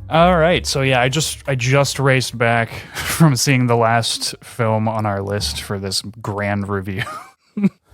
All right, so yeah, I just raced back from seeing the last film on our list for this grand review.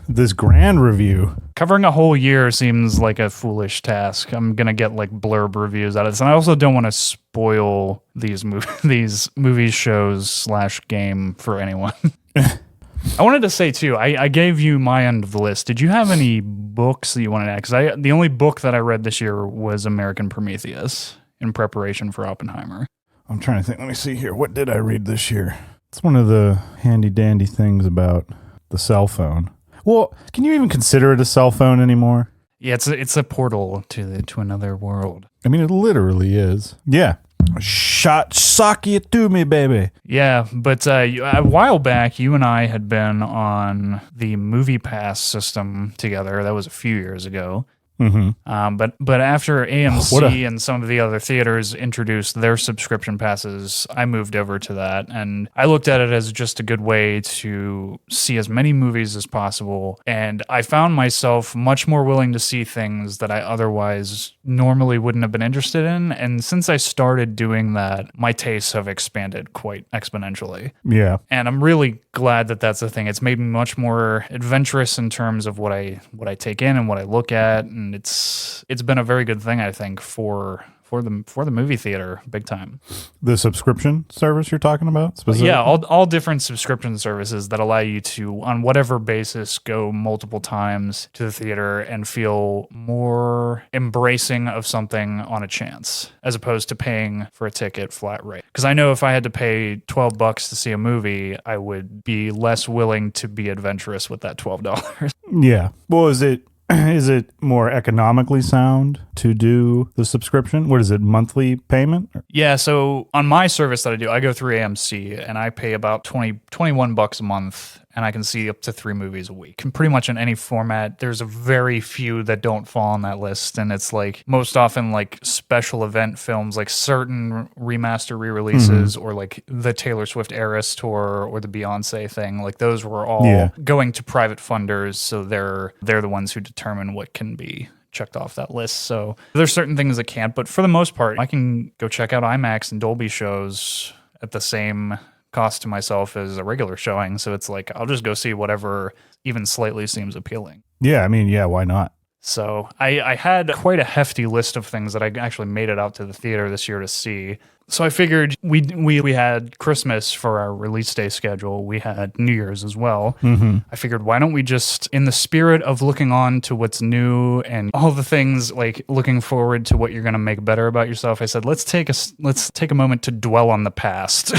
This grand review. Covering a whole year seems like a foolish task. I'm gonna get like blurb reviews out of this, and I also don't want to spoil these movies, shows / game for anyone. I wanted to say too, I gave you my end of the list. Did you have any books that you wanted to add? Because the only book that I read this year was American Prometheus in preparation for Oppenheimer. I'm trying to think. Let me see here. What did I read this year? It's one of the handy dandy things about the cell phone. Well, can you even consider it a cell phone anymore? Yeah, it's a portal to another world. I mean, it literally is. Yeah. Sock it to me, baby. Yeah, but a while back, you and I had been on the Movie Pass system together. That was a few years ago. Mm-hmm. But after AMC and some of the other theaters introduced their subscription passes, I moved over to that, and I looked at it as just a good way to see as many movies as possible. And I found myself much more willing to see things that I otherwise normally wouldn't have been interested in. And since I started doing that, my tastes have expanded quite exponentially. Yeah. And I'm really glad that that's a thing. It's made me much more adventurous in terms of what I take in and what I look at. And it's been a very good thing, I think, for the movie theater, big time. The subscription service you're talking about? Yeah, all different subscription services that allow you to, on whatever basis, go multiple times to the theater and feel more embracing of something on a chance, as opposed to paying for a ticket flat rate. Because I know if I had to pay $12 to see a movie, I would be less willing to be adventurous with that $12. Yeah. Well, is it more economically sound to do the subscription? What is it, monthly payment? Yeah, so on my service that I do, I go through AMC and I pay about $21 a month, and I can see up to 3 movies a week. And pretty much in any format. There's a very few that don't fall on that list, and it's like most often like special event films, like certain remaster re-releases, or like the Taylor Swift Eras tour or the Beyonce thing. Like those were all going to private funders, so they're the ones who determine what can be checked off that list. So there's certain things that can't, but for the most part, I can go check out IMAX and Dolby shows at the same cost to myself as a regular showing. So it's like, I'll just go see whatever even slightly seems appealing. Yeah, I mean, yeah, why not? So I had quite a hefty list of things that I actually made it out to the theater this year to see. So I figured we had Christmas for our release day schedule. We had New Year's as well. Mm-hmm. I figured, why don't we just, in the spirit of looking on to what's new and all the things, like looking forward to what you're going to make better about yourself, I said, let's take a moment to dwell on the past.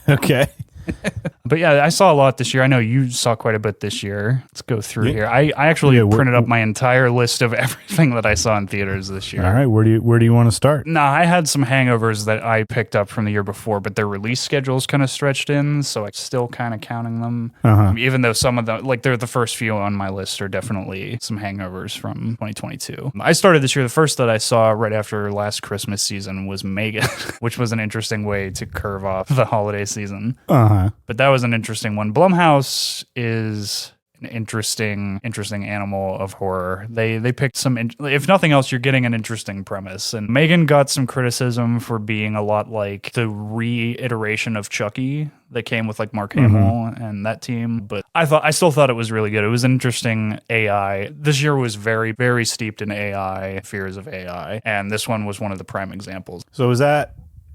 Okay. But yeah, I saw a lot this year. I know you saw quite a bit this year. Let's go through here. I actually printed up my entire list of everything that I saw in theaters this year. All right, where do you want to start? Nah, I had some hangovers that I picked up from the year before, but their release schedule's kind of stretched in, so I'm still kind of counting them. Even though some of them, like they're the first few on my list, are definitely some hangovers from 2022. I started this year, the first that I saw right after last Christmas season was Megan, which was an interesting way to curve off the holiday season. But that was an interesting one. Blumhouse is an interesting animal of horror. They picked some, if nothing else, you're getting an interesting premise. And Megan got some criticism for being a lot like the reiteration of Chucky that came with like Mark Hamill and that team. But I still thought it was really good. It was an interesting AI. This year was very, very steeped in AI, fears of AI. And this one was one of the prime examples. So didn't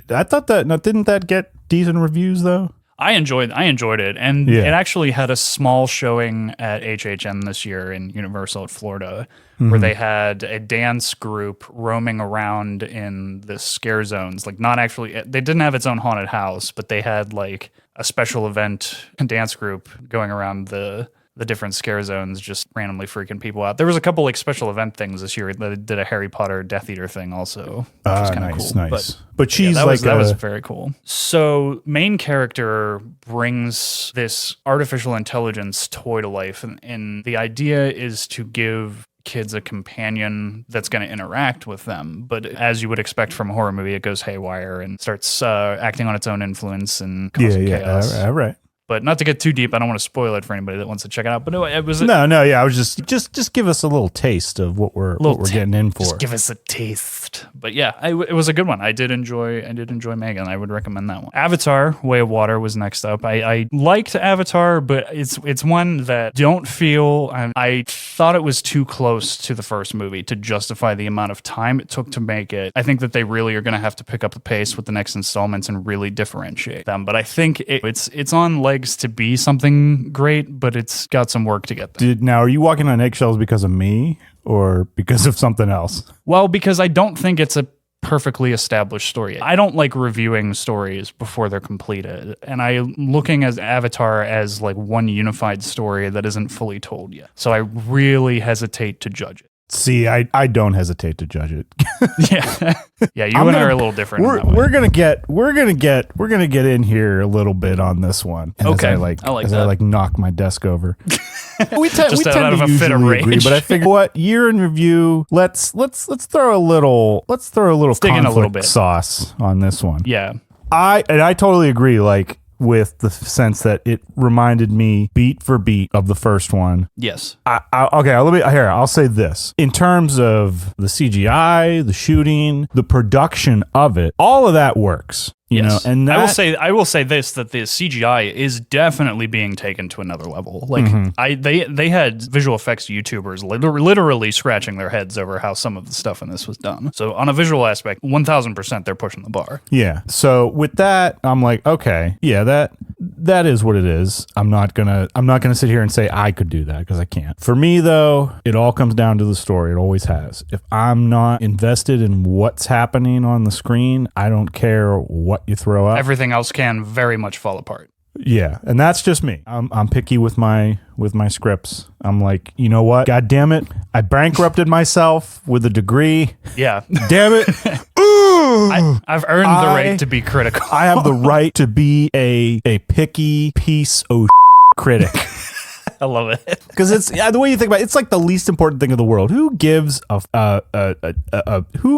that get decent reviews though? I enjoyed it, and it actually had a small showing at HHN this year in Universal at Florida, where they had a dance group roaming around in the scare zones. Like, not actually, they didn't have its own haunted house, but they had like a special event dance group going around the different scare zones, just randomly freaking people out. There was a couple like special event things this year that did a Harry Potter Death Eater thing also, which was kind of cool. Nice. But she's that was very cool. So main character brings this artificial intelligence toy to life, and the idea is to give kids a companion that's going to interact with them. But as you would expect from a horror movie, it goes haywire and starts acting on its own influence and causing chaos. All right. But not to get too deep, I don't want to spoil it for anybody that wants to check it out. But no, it was I was just give us a little taste of what we're getting in for. Just give us a taste. But yeah, it was a good one. I did enjoy Megan. I would recommend that one. Avatar: Way of Water was next up. I liked Avatar, but it's one that don't feel. I thought it was too close to the first movie to justify the amount of time it took to make it. I think that they really are going to have to pick up the pace with the next installments and really differentiate them. But I think it's on legs to be something great, but it's got some work to get there. Now, are you walking on eggshells because of me or because of something else? Well, because I don't think it's a perfectly established story. I don't like reviewing stories before they're completed, and I'm looking at Avatar as like one unified story that isn't fully told yet. So I really hesitate to judge it. See, I don't hesitate to judge it. Yeah. You and I are a little different. We're gonna get in here a little bit on this one. Okay, I knock my desk over. we tend out of to a fit of usually rage. agree, but I figure what year in review. Let's throw a little dig in a little conflict bit. sauce on this one. Yeah, I totally agree. Like, with the sense that it reminded me beat for beat of the first one. Yes. I'll say this. In terms of the CGI, the shooting, the production of it, all of that works. You know, and I will say this, that the CGI is definitely being taken to another level. Like they had visual effects YouTubers literally scratching their heads over how some of the stuff in this was done. So on a visual aspect, 1000% they're pushing the bar. Yeah. So with that, I'm like, okay, yeah, that is what it is. I'm not gonna sit here and say I could do that, because I can't. For me though, it all comes down to the story. It always has. If I'm not invested in what's happening on the screen, I don't care what you throw up. Everything else can very much fall apart. Yeah, and that's just me. I'm picky with my scripts. I'm like, you know what? God damn it! I bankrupted myself with a degree. Yeah, damn it! I've earned the right to be critical. I have the right to be a picky piece of critic. I love it, because it's the way you think about it. It's like the least important thing in the world. Who gives who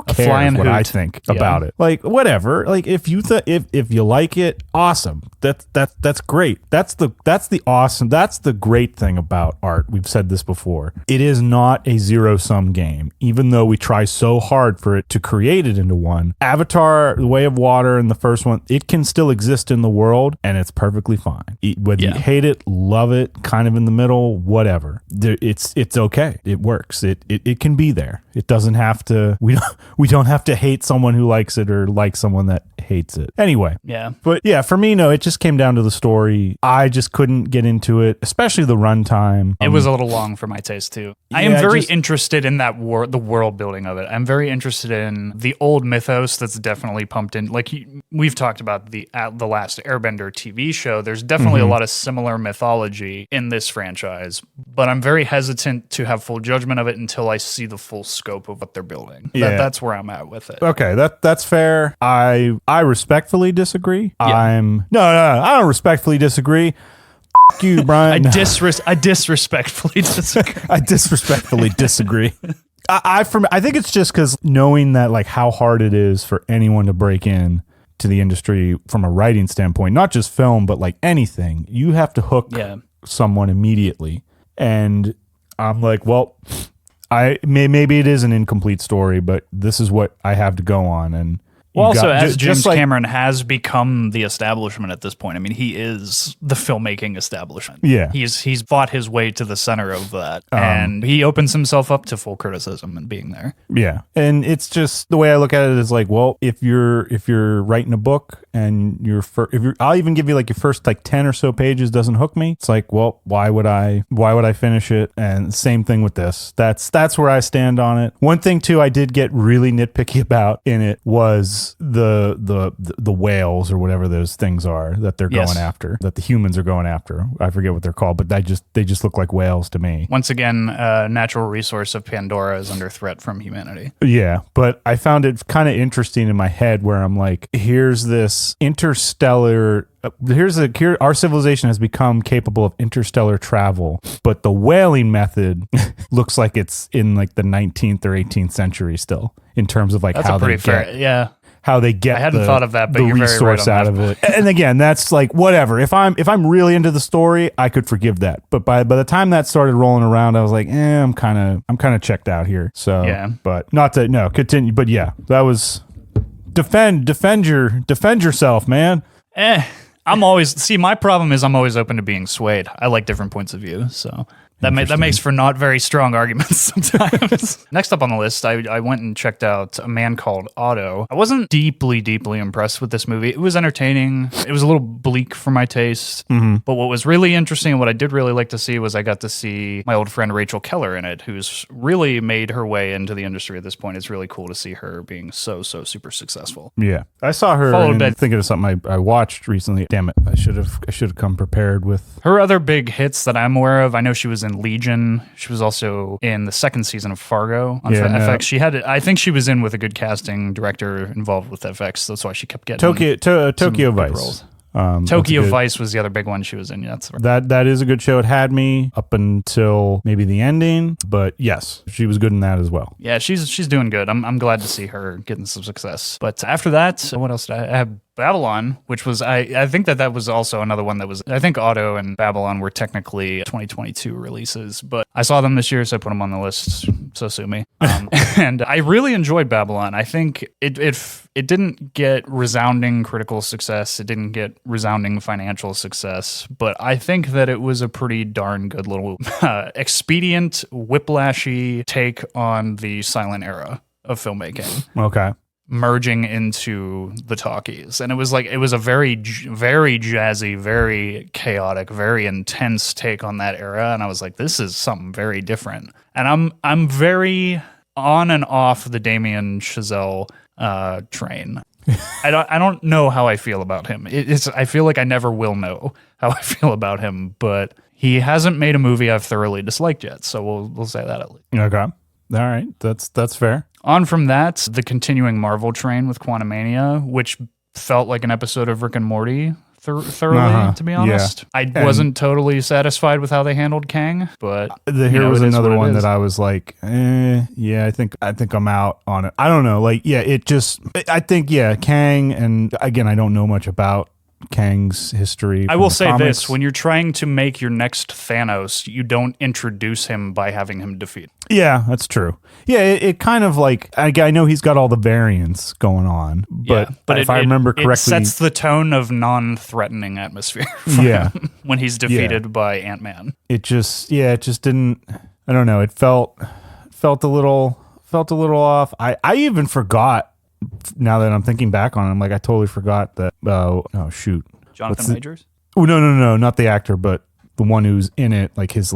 cares what I think about it? Like, whatever. Like, if you if you like it, awesome. That's great. That's the great thing about art. We've said this before. It is not a zero-sum game, even though we try so hard for it to create it into one. Avatar: The Way of Water and the first one, it can still exist in the world, and it's perfectly fine. Whether you hate it, love it, kind of in the middle, whatever. It's okay. It works. It can be there. It doesn't have to. We don't have to hate someone who likes it or like someone that hates it. Anyway. Yeah. But yeah, for me, no, it just came down to the story. I just couldn't get into it, especially the runtime. It was a little long for my taste too. I am very interested in that the world building of it. I'm very interested in the old mythos that's definitely pumped in. Like we've talked about the last Airbender TV show. There's definitely a lot of similar mythology in this franchise, but I'm very hesitant to have full judgment of it until I see the full scope of what they're building. Yeah. That's where I'm at with it. Okay, that's fair. I respectfully disagree. Yeah. I don't respectfully disagree. F you, Brian. I disrespectfully disagree. I disrespectfully disagree. I think it's just because knowing that, like, how hard it is for anyone to break in to the industry from a writing standpoint, not just film, but like anything, you have to hook someone immediately. And I'm like, well, maybe it is an incomplete story, but this is what I have to go on. And well, also, as James Cameron has become the establishment at this point. I mean, he is the filmmaking establishment. Yeah. He's fought his way to the center of that. And he opens himself up to full criticism and being there. Yeah. And it's just, the way I look at it is like, well, if you're writing a book and I'll even give you like your first like 10 or so pages doesn't hook me. It's like, well, why would I finish it? And same thing with this. That's where I stand on it. One thing too, I did get really nitpicky about in it was the whales or whatever those things are that they're going after, that the humans are going after. I forget what they're called, but they just look like whales to me. Once again, natural resource of Pandora is under threat from humanity. Yeah, but I found it kind of interesting in my head where I'm like, here's this interstellar. Our civilization has become capable of interstellar travel, but the whaling method looks like it's in like the 19th or 18th century still, in terms of like how they get I hadn't thought of that, but the you're very right resource on out that of it. And again, that's like whatever. If I'm really into the story, I could forgive that. But by the time that started rolling around, I was like, I'm kind of checked out here. So Yeah. but not to continue. But yeah, that was defend yourself, man. I'm always my problem is I'm always open to being swayed. I like different points of view, so that makes for not very strong arguments sometimes. Next up on the list, I went and checked out A Man Called Otto. I wasn't deeply impressed with this movie. It was entertaining. It was a little bleak for my taste. Mm-hmm. But what was really interesting and what I did really like to see was I got to see my old friend Rachel Keller in it, who's really made her way into the industry at this point. It's really cool to see her being so super successful. Yeah. I saw her thinking of something I watched recently. Damn it. I should have come prepared with her other big hits that I'm aware of. I know she was in Legion. She was also in the second season of Fargo on FX. I think she was in with a good casting director involved with FX. That's why she kept getting Tokyo Vice roles. Tokyo Vice was the other big one she was in. Yeah, that's right. That is a good show. It had me up until maybe the ending, but yes, she was good in that as well. Yeah, she's doing good. I'm glad to see her getting some success. But after that, what else did I have? Babylon, which was I think that was also another one that was, I think Otto and Babylon were technically 2022 releases, but I saw them this year, so I put them on the list. So sue me. And I really enjoyed Babylon. I think it didn't get resounding critical success. It didn't get resounding financial success, but I think that it was a pretty darn good little expedient, whiplashy take on the silent era of filmmaking. Okay. Merging into the talkies, and it was a very jazzy, very chaotic, very intense take on that era, and I was like, this is something very different. And I'm very on and off the Damien Chazelle train. I don't know how I feel about him. I feel like I never will know how I feel about him, but he hasn't made a movie I've thoroughly disliked yet, so we'll say that at least. Okay. All right. That's fair. On from that, the continuing Marvel train with Quantumania, which felt like an episode of Rick and Morty thoroughly, to be honest. Yeah. I wasn't totally satisfied with how they handled Kang, but here was another one that I was like, I think I'm out on it. I don't know. Kang, and again, I don't know much about Kang's history. I will say this: when you're trying to make your next Thanos, you don't introduce him by having him defeat. Yeah, that's true. Yeah, it kind of like, I know he's got all the variants going on, but if I remember correctly, it sets the tone of non-threatening atmosphere. Him when he's defeated by Ant-Man, it just didn't. I don't know. It felt a little off. I even forgot. Now that I'm thinking back on it, I'm like, I totally forgot that. Jonathan Majors? Oh, no, not the actor, but the one who's in it, like his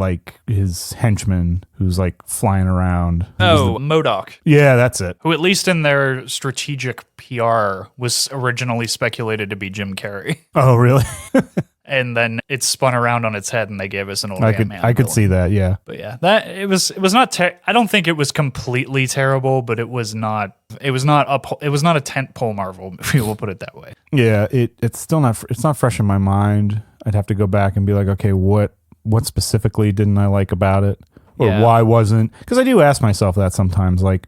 henchman who's like flying around. MODOK. Yeah, that's it. Who, at least in their strategic PR, was originally speculated to be Jim Carrey. Oh, really? And then it spun around on its head, and they gave us an old Ant-Man. I could see that, yeah. But yeah, that it was not. I don't think it was completely terrible, but it was not. It was not a tentpole Marvel movie. We'll put it that way. Yeah, it's still not. It's not fresh in my mind. I'd have to go back and be like, okay, what specifically didn't I like about it, or why wasn't? Because I do ask myself that sometimes, like.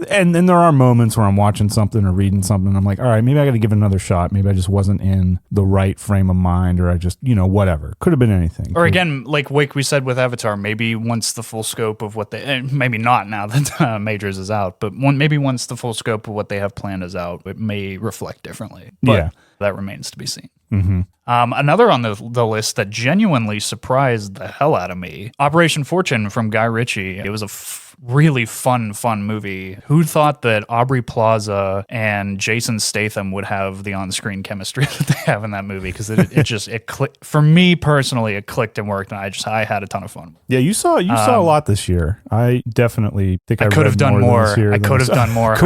And then there are moments where I'm watching something or reading something, and I'm like, all right, maybe I got to give it another shot. Maybe I just wasn't in the right frame of mind, or I just, whatever. Could have been anything. Or again, like we said with Avatar, maybe once the full scope of what they, maybe not now that Majors is out, but maybe once the full scope of what they have planned is out, it may reflect differently. But that remains to be seen. Mm-hmm. Another on the list that genuinely surprised the hell out of me, Operation Fortune from Guy Ritchie. It was a really fun movie. Who thought that Aubrey Plaza and Jason Statham would have the on-screen chemistry that they have in that movie? Because it clicked for me personally. It clicked and worked, and I had a ton of fun. Yeah, you saw a lot this year. I definitely think I could have done more. I could have done more.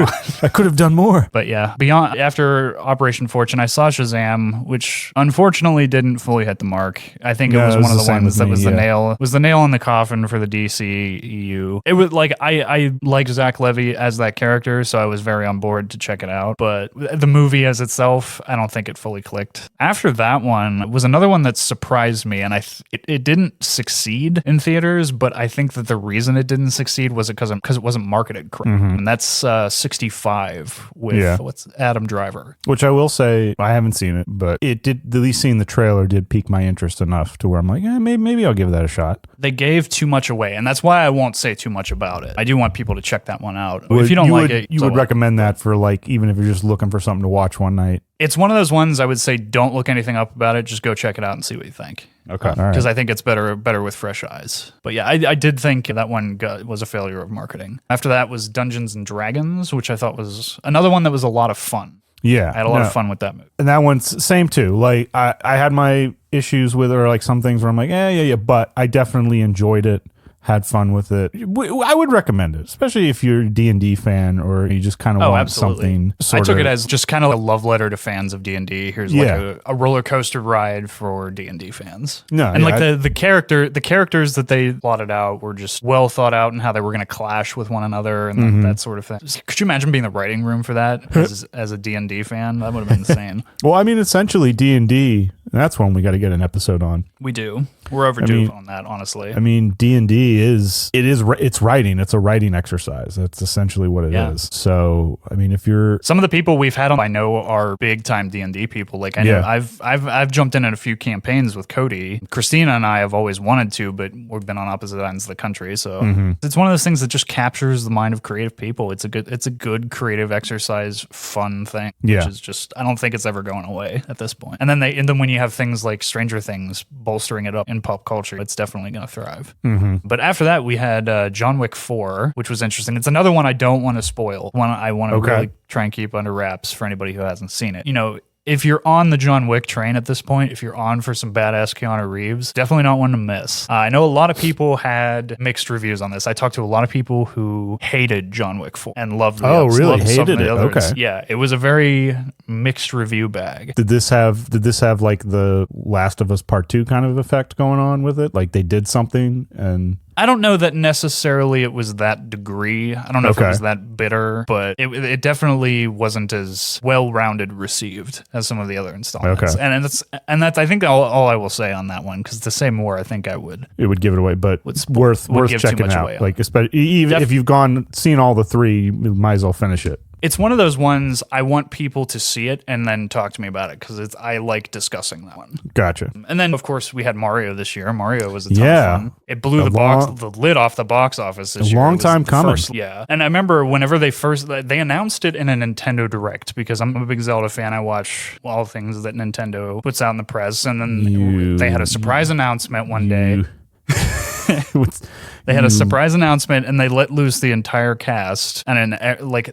I could have done more. But yeah, after Operation Fortune, I saw Shazam, which unfortunately didn't fully hit the mark. I think it was one of the ones that was the nail in the coffin for the DCEU. It was like I like Zach Levy as that character, so I was very on board to check it out. But the movie as itself, I don't think it fully clicked. After that one was another one that surprised me, and it didn't succeed in theaters, but I think that the reason it didn't succeed was because it wasn't marketed correctly. And that's 65 with what's Adam Driver. Which I will say, I haven't seen it, but it did, at least seeing the trailer did pique my interest enough to where I'm like, maybe I'll give that a shot. They gave too much away, and that's why I won't say too much about it. I do want people to check that one out. If you don't like it, you would recommend that for like, even if you're just looking for something to watch one night. It's one of those ones I would say don't look anything up about it. Just go check it out and see what you think. Okay. Because I think it's better with fresh eyes. But yeah, I did think that one was a failure of marketing. After that was Dungeons and Dragons, which I thought was another one that was a lot of fun. Yeah. I had a lot of fun with that movie. And that one's same too. Like I had my issues with it, or like some things where I'm like, yeah, but I definitely enjoyed it. Had fun with it. I would recommend it, especially if you're a D&D fan or you just kind of want something. I took it as just kind of a love letter to fans of D&D. Here's like a roller coaster ride for D&D fans. The characters that they plotted out were just well thought out and how they were going to clash with one another and that sort of thing. Could you imagine being the writing room for that as a D&D fan? That would have been insane. Well, I mean, essentially D&D. That's one we got to get an episode on. We do. We're overdue on that, honestly. I mean, D&D it's writing. It's a writing exercise. That's essentially what it is. So, I mean, if you're some of the people we've had on, I know are big time D&D people. Like I know I've jumped in a few campaigns with Cody. Christina and I have always wanted to, but we've been on opposite ends of the country. So it's one of those things that just captures the mind of creative people. It's a good creative exercise, fun thing. Which is just, I don't think it's ever going away at this point. And then when you have things like Stranger Things bolstering it up in pop culture, it's definitely going to thrive. But after that, we had John Wick 4, which was interesting. It's another one I don't want to spoil. One I want to really try and keep under wraps for anybody who hasn't seen it. You know, if you're on the John Wick train at this point, if you're on for some badass Keanu Reeves, definitely not one to miss. I know a lot of people had mixed reviews on this. I talked to a lot of people who hated John Wick 4 and loved the really? Loved hated it? Okay. Yeah, it was a very mixed review bag. Did this have like the Last of Us Part 2 kind of effect going on with it? Like they did something and... I don't know that necessarily it was that degree. I don't know if it was that bitter, but it definitely wasn't as well-rounded received as some of the other installments. Okay. And that's I think all I will say on that one, because to say more, I think I would. It would give it away, but it's worth checking out. Like especially even if you've seen all the three, you might as well finish it. It's one of those ones I want people to see it and then talk to me about it because I like discussing that one. Gotcha. And then, of course, we had Mario this year. Mario was a ton of fun. It blew the lid off the box office this year. A long time coming. And I remember whenever they announced it in a Nintendo Direct, because I'm a big Zelda fan. I watch all things that Nintendo puts out in the press. And then they had a surprise announcement one day. They had a surprise announcement and they let loose the entire cast, and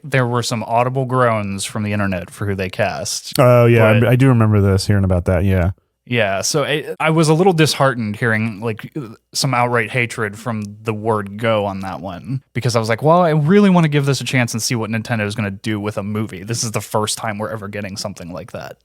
there were some audible groans from the internet for who they cast. Oh yeah, I do remember hearing about that. Yeah, so I was a little disheartened hearing like some outright hatred from the word go on that one, because I was like, well, I really want to give this a chance and see what Nintendo is going to do with a movie. This is the first time we're ever getting something like that.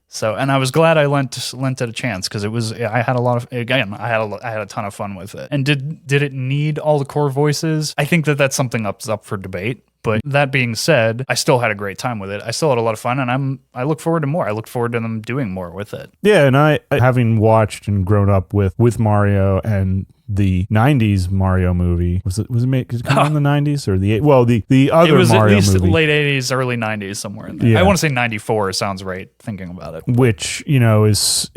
So, and I was glad I lent it a chance, because I had a ton of fun with it. And did it need all the core voices? I think that's something up for debate. But that being said, I still had a great time with it. I still had a lot of fun, and I look forward to more. I look forward to them doing more with it. Yeah, and I having watched and grown up with Mario and the 90s Mario movie. Was it made, did it come out in the 90s or the other Mario movie? It was at least late 80s, early 90s, somewhere in there. Yeah. I want to say 94 sounds right thinking about it. Which, is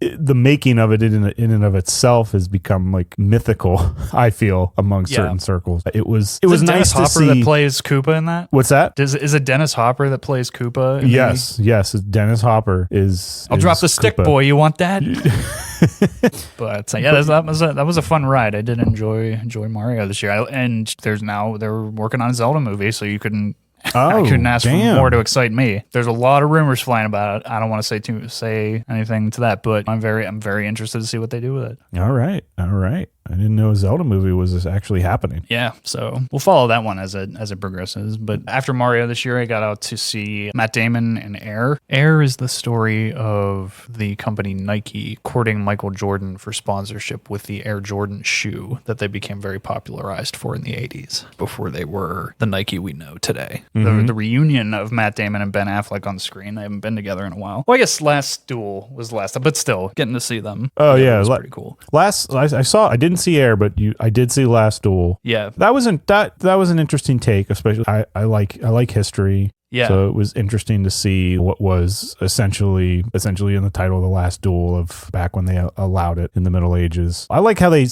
the making of it in and of itself has become like mythical, I feel, among certain circles. It was nice to see. That plays Koopa in that? What's that? Is it Dennis Hopper that plays Koopa? Yes, Dennis Hopper is. I'll drop the stick, boy. You want that? But yeah, that was a fun ride. I did enjoy Mario this year, and they're working on a Zelda movie, so I couldn't ask for more to excite me. There's a lot of rumors flying about it. I don't want to say anything to that, but I'm very interested to see what they do with it. All right. I didn't know a Zelda movie was actually happening. Yeah, so we'll follow that one as it progresses. But after Mario this year, I got out to see Matt Damon in Air. Air is the story of the company Nike courting Michael Jordan for sponsorship with the Air Jordan shoe that they became very popularized for in the 80s before they were the Nike we know today. The reunion of Matt Damon and Ben Affleck on screen. They haven't been together in a while. Well, I guess Last Duel was the last time, but still, getting to see them. Oh, yeah. It was pretty cool. I didn't see Air, but I did see Last Duel. Yeah. That was an interesting take, especially I like history. Yeah. So it was interesting to see what was essentially in the title of The Last Duel of back when they allowed it in the Middle Ages. I like how they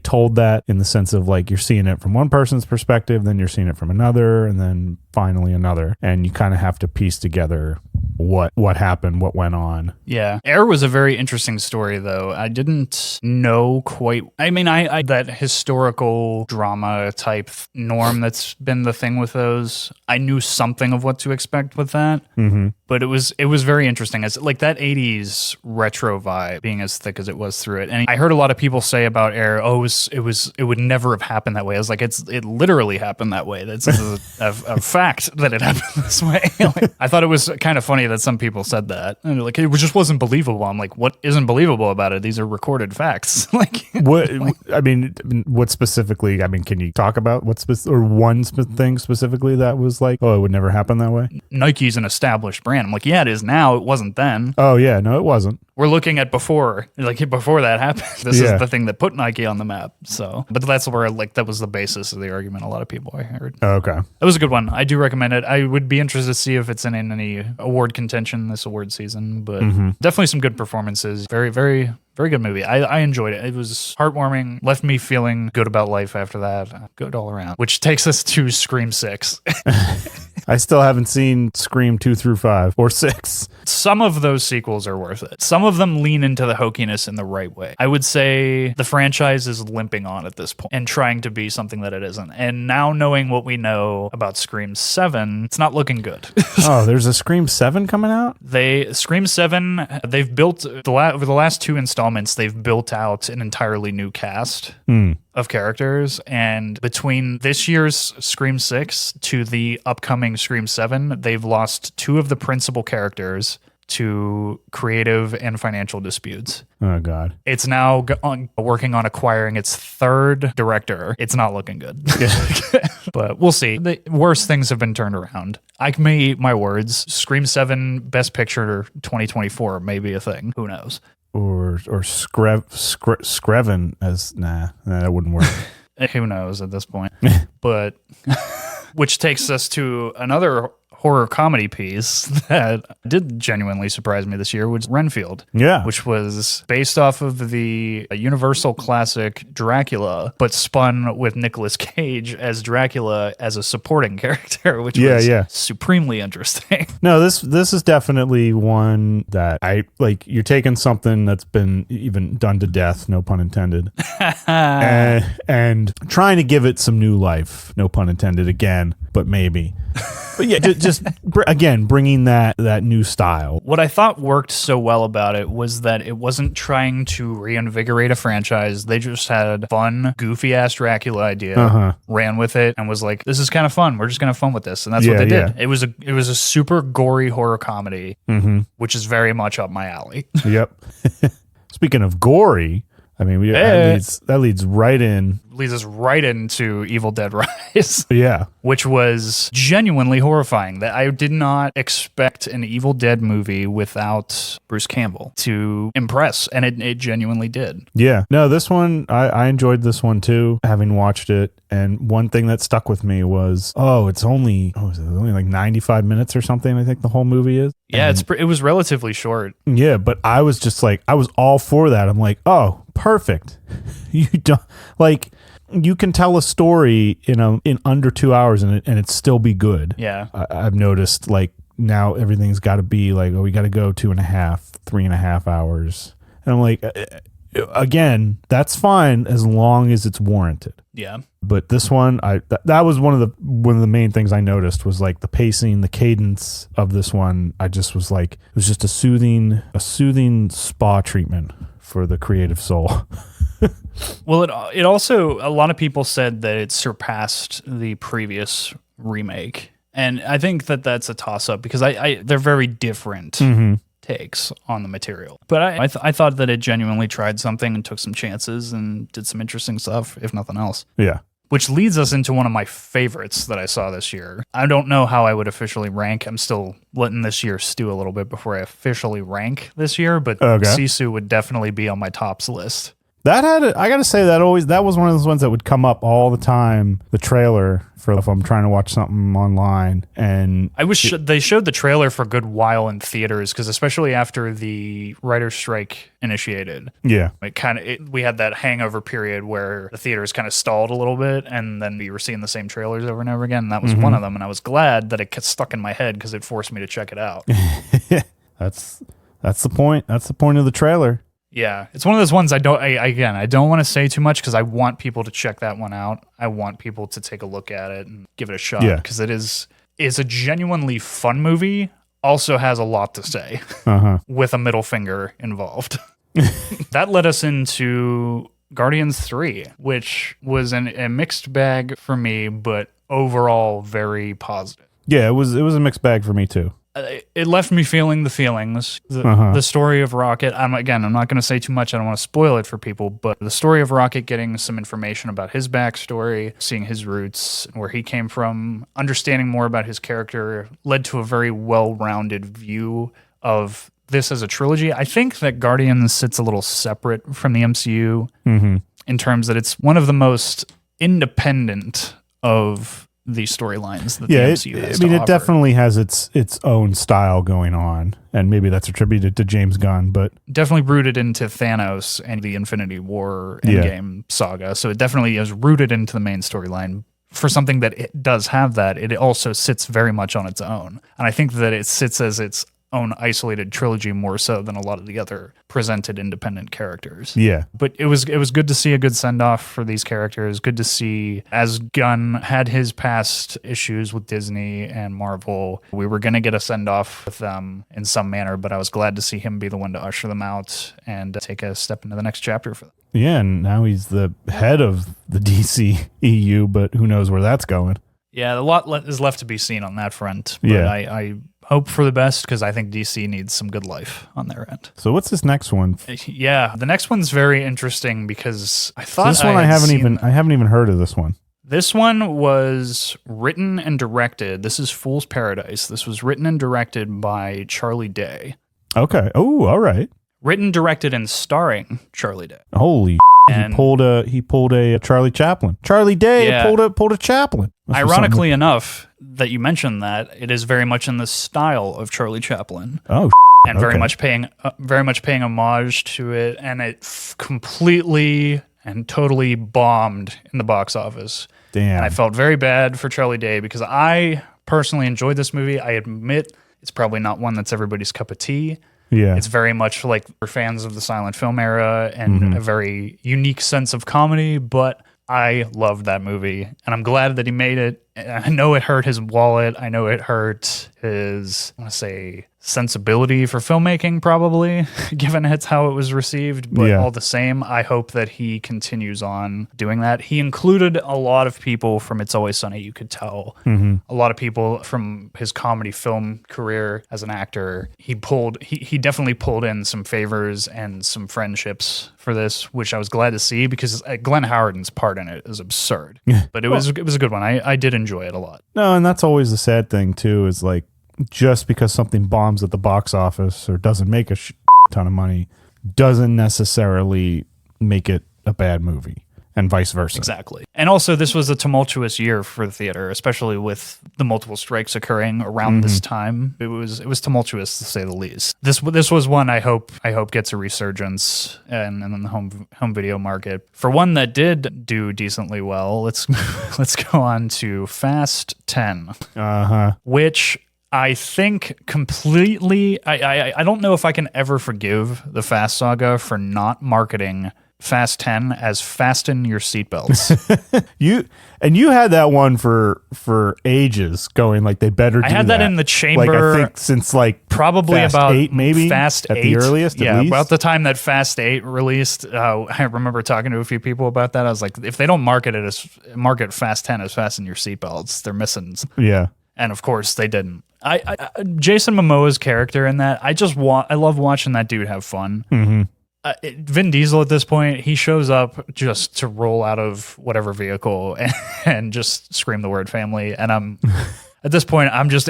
told that in the sense of like you're seeing it from one person's perspective, then you're seeing it from another, and then finally another. And you kind of have to piece together what happened, what went on. Yeah. Air was a very interesting story, though. I didn't know quite. I mean, I that historical drama type norm that's been the thing with those. I knew something of what to expect with that. Mm-hmm. But it was very interesting. As like that 80s retro vibe being as thick as it was through it. And I heard a lot of people say about Air, it would never have happened that way. I was like, it literally happened that way. That's a fact that it happened this way. Like, I thought it was kind of funny that some people said that. And like, it just wasn't believable. I'm like, what isn't believable about it? These are recorded facts. Like, what specifically? I mean, can you talk about one thing specifically that was like, oh, it would never happen that way? Nike's an established brand. I'm like, yeah, it is now. It wasn't then. Oh yeah, no, it wasn't. We're looking at before that happened. This is the thing that put Nike on the map. So, but that's where that was the basis of the argument. A lot of people I heard. Oh, okay, it was a good one. I do recommend it. I would be interested to see if it's in any award contention this award season. But definitely some good performances. Very, very. Very good movie. I enjoyed it. It was heartwarming. Left me feeling good about life after that. Good all around. Which takes us to Scream 6. I still haven't seen Scream 2 through 5 or 6. Some of those sequels are worth it. Some of them lean into the hokiness in the right way. I would say the franchise is limping on at this point and trying to be something that it isn't. And now knowing what we know about Scream 7, it's not looking good. Oh, there's a Scream 7 coming out? Scream 7, they've built, over the last two installments, they've built out an entirely new cast of characters. And between this year's Scream 6 to the upcoming Scream 7, they've lost two of the principal characters to creative and financial disputes. Oh, God. It's now working on acquiring its third director. It's not looking good. But we'll see. The worst things have been turned around. I may eat my words. Scream 7 Best Picture 2024 may be a thing. Who knows? Or Screven as that wouldn't work. Who knows at this point? But which takes us to another horror comedy piece that did genuinely surprise me this year was Renfield. Yeah. Which was based off of the Universal classic Dracula, but spun with Nicolas Cage as Dracula as a supporting character, which was supremely interesting. No, this is definitely one that I like. You're taking something that's been even done to death, no pun intended, and trying to give it some new life, no pun intended again, but maybe. But yeah, just again, bringing that new style. What I thought worked so well about it was that it wasn't trying to reinvigorate a franchise. They just had fun, goofy-ass Dracula idea, ran with it, and was like, this is kind of fun. We're just going to have fun with this. And that's what they did. It was a super gory horror comedy, which is very much up my alley. Yep. Speaking of gory, I mean, that leads right in. Leads us right into Evil Dead Rise. Yeah. Which was genuinely horrifying. That I did not expect an Evil Dead movie without Bruce Campbell to impress, and it genuinely did. Yeah. No, this one, I enjoyed this one too, having watched it. And one thing that stuck with me was, it's only like 95 minutes or something, I think the whole movie is. Yeah, it was relatively short. Yeah, but I was just like, I was all for that. I'm like, oh, perfect. You don't like... You can tell a story in under 2 hours and it still be good. Yeah. I've noticed like now everything's got to be like, we got to go 2.5, 3.5 hours. And I'm like, again, that's fine as long as it's warranted. Yeah. But this one, that was one of the main things I noticed was like the pacing, the cadence of this one. I just was like, it was just a soothing spa treatment for the creative soul. Well, it also, a lot of people said that it surpassed the previous remake. And I think that that's a toss-up because they're very different takes on the material. But I thought that it genuinely tried something and took some chances and did some interesting stuff, if nothing else. Yeah. Which leads us into one of my favorites that I saw this year. I don't know how I would officially rank. I'm still letting this year stew a little bit before I officially rank this year, but Sisu would definitely be on my tops list. I gotta say that was one of those ones that would come up all the time. The trailer for if I'm trying to watch something online, and they showed the trailer for a good while in theaters because especially after the writer's strike initiated, we had that hangover period where the theaters kind of stalled a little bit, and then we were seeing the same trailers over and over again. And that was one of them, and I was glad that it got stuck in my head because it forced me to check it out. That's the point. That's the point of the trailer. Yeah, it's one of those ones I don't want to say too much because I want people to check that one out. I want people to take a look at it and give it a shot because it's a genuinely fun movie. Also has a lot to say with a middle finger involved. That led us into Guardians 3, which was a mixed bag for me, but overall very positive. Yeah, it was a mixed bag for me too. It left me feeling the feelings. The story of Rocket, I'm not going to say too much. I don't want to spoil it for people, but the story of Rocket, getting some information about his backstory, seeing his roots, where he came from, understanding more about his character, led to a very well-rounded view of this as a trilogy. I think that Guardians sits a little separate from the MCU in terms that it's one of the most independent of the storylines that the MCU has to offer. It definitely has its own style going on, and maybe that's attributed to James Gunn, but definitely rooted into Thanos and the Infinity War Endgame saga. So it definitely is rooted into the main storyline. For something that it does have that, it also sits very much on its own. And I think that it sits as its own isolated trilogy more so than a lot of the other presented independent characters. Yeah. But it was good to see a good send-off for these characters. Good to see, as Gunn had his past issues with Disney and Marvel, we were going to get a send-off with them in some manner, but I was glad to see him be the one to usher them out and take a step into the next chapter for them. Yeah, and now he's the head of the DC EU, but who knows where that's going. Yeah, a lot is left to be seen on that front. But I hope for the best because I think DC needs some good life on their end. So what's this next one? Yeah, the next one's very interesting because I thought this one I haven't even heard of this one. This one was written and directed. This is Fool's Paradise. This was written and directed by Charlie Day. Okay. Oh, all right. Written, directed, and starring Charlie Day. Holy. He pulled a Charlie Chaplin. Charlie Day pulled a Chaplin. Ironically enough, that you mentioned that, it is very much in the style of Charlie Chaplin. Oh, and very much paying homage to it, and it completely and totally bombed in the box office. Damn. And I felt very bad for Charlie Day because I personally enjoyed this movie. I admit it's probably not one that's everybody's cup of tea. Yeah. It's very much like we're fans of the silent film era and a very unique sense of comedy, but I loved that movie and I'm glad that he made it. I know it hurt his wallet. I know it hurt his, I want to say, sensibility for filmmaking, probably, given it's how it was received. But all the same, I hope that he continues on doing that. He included a lot of people from It's Always Sunny, you could tell. A lot of people from his comedy film career as an actor. He definitely pulled in some favors and some friendships for this, which I was glad to see because Glenn Howerton's part in it is absurd. But it was a good one. I did enjoy it a lot. No, and that's always the sad thing too, is like, just because something bombs at the box office or doesn't make a ton of money doesn't necessarily make it a bad movie, and vice versa. Exactly. And also, this was a tumultuous year for the theater, especially with the multiple strikes occurring around this time. It was tumultuous, to say the least. This was one I hope gets a resurgence and in the home video market. For one that did do decently well, let's go on to Fast 10, which I think completely, I don't know if I can ever forgive the Fast saga for not marketing Fast 10 as Fasten Your Seatbelts. You had that one for ages going, like, they better do I had that in the chamber. Like, I think since, like, probably Fast about 8, maybe? Fast at 8. the earliest, yeah, at least? about the time that Fast 8 released. I remember talking to a few people about that. I was like, if they don't market Fast 10 as Fasten Your Seatbelts, they're missing. Yeah. And of course they didn't. Jason Momoa's character in that, I love watching that dude have fun. Mm-hmm. Vin Diesel at this point, he shows up just to roll out of whatever vehicle and just scream the word family. And I'm at this point, I'm just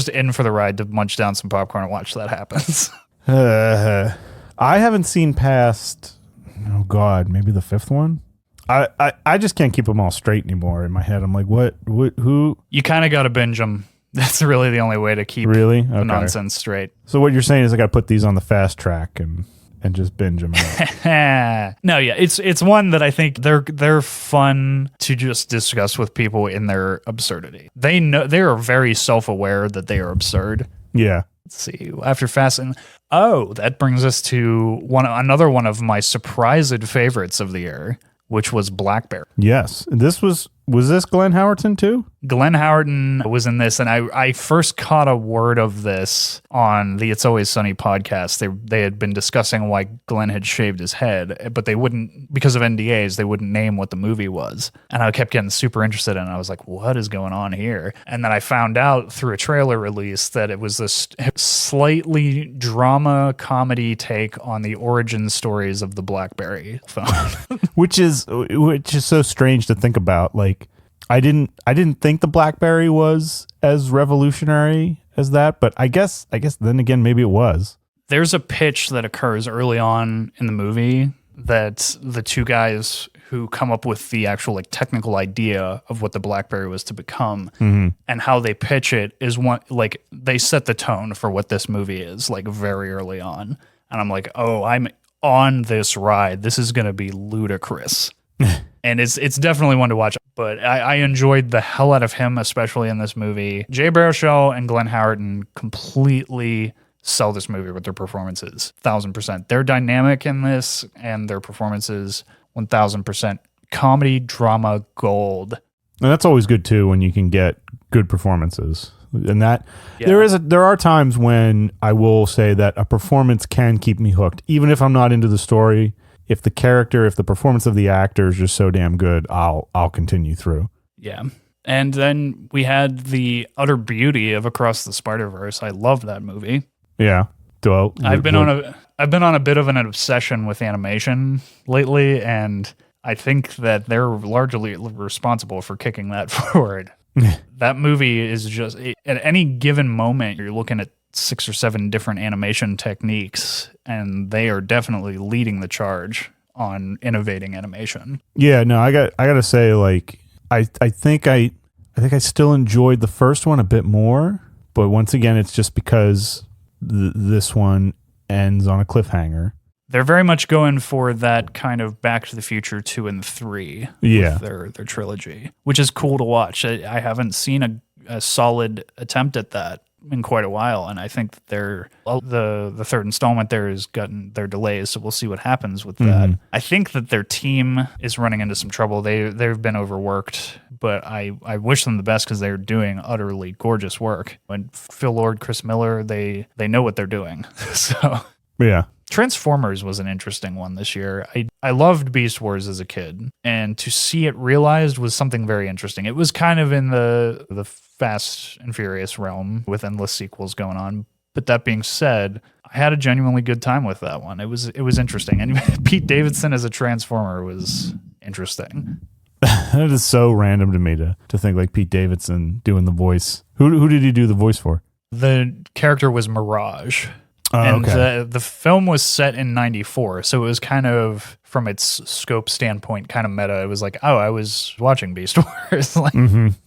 in for the ride to munch down some popcorn and watch that happen. I haven't seen past, oh God, maybe the 5th one. I just can't keep them all straight anymore in my head. I'm like, what who? You kind of got to binge them. That's really the only way to keep the nonsense straight. So what you're saying is I got to put these on the fast track and just binge them out. No, yeah, it's one that I think they're fun to just discuss with people in their absurdity. They are very self-aware that they are absurd. Yeah. Let's see. After Fasten, that brings us to another one of my surprised favorites of the year, which was Blackberry. Yes, was this Glenn Howerton too? Glenn Howerton was in this, and I first caught a word of this on the It's Always Sunny podcast. They had been discussing why Glenn had shaved his head, but they wouldn't, because of NDAs, they wouldn't name what the movie was. And I kept getting super interested, and I was like, what is going on here? And then I found out through a trailer release that it was this slightly drama comedy take on the origin stories of the BlackBerry phone. which is so strange to think about. Like, I didn't think the BlackBerry was as revolutionary as that, but I guess then again maybe it was. There's a pitch that occurs early on in the movie that the two guys who come up with the actual like technical idea of what the BlackBerry was to become and how they pitch it is one, like, they set the tone for what this movie is, like, very early on. And I'm like, oh, I'm on this ride. This is going to be ludicrous. And it's definitely one to watch. But I enjoyed the hell out of him, especially in this movie. Jay Baruchel and Glenn Howerton completely sell this movie with their performances, 1,000%. Their dynamic in this and their performances, 1,000%. Comedy, drama, gold. And that's always good too when you can get good performances. And that there are times when I will say that a performance can keep me hooked, even if I'm not into the story. If the performance of the actor is just so damn good, I'll continue through. Yeah. And then we had the utter beauty of Across the Spider-Verse. I love that movie. Yeah. I've been on a bit of an obsession with animation lately, and I think that they're largely responsible for kicking that forward. That movie is just, at any given moment, you're looking at 6 or 7 different animation techniques, and they are definitely leading the charge on innovating animation. Yeah, no, I got to say, like, I think I still enjoyed the first one a bit more, but once again, it's just because this one ends on a cliffhanger. They're very much going for that kind of Back to the Future 2 and 3 with their trilogy, which is cool to watch. I haven't seen a solid attempt at that in quite a while, and I think that the third installment there has gotten their delays, so we'll see what happens with that. I think that their team is running into some trouble. They've been overworked, but I wish them the best because they're doing utterly gorgeous work. And Phil Lord, Chris Miller, they know what they're doing. So yeah. Transformers was an interesting one this year. I loved Beast Wars as a kid, and to see it realized was something very interesting. It was kind of in the Fast and Furious realm with endless sequels going on. But that being said, I had a genuinely good time with that one. It was interesting. And Pete Davidson as a Transformer was interesting. That is so random to me to think like Pete Davidson doing the voice. Who did he do the voice for? The character was Mirage. And the film was set in 94, so it was kind of, from its scope standpoint, kind of meta. It was like, oh, I was watching Beast Wars. Like,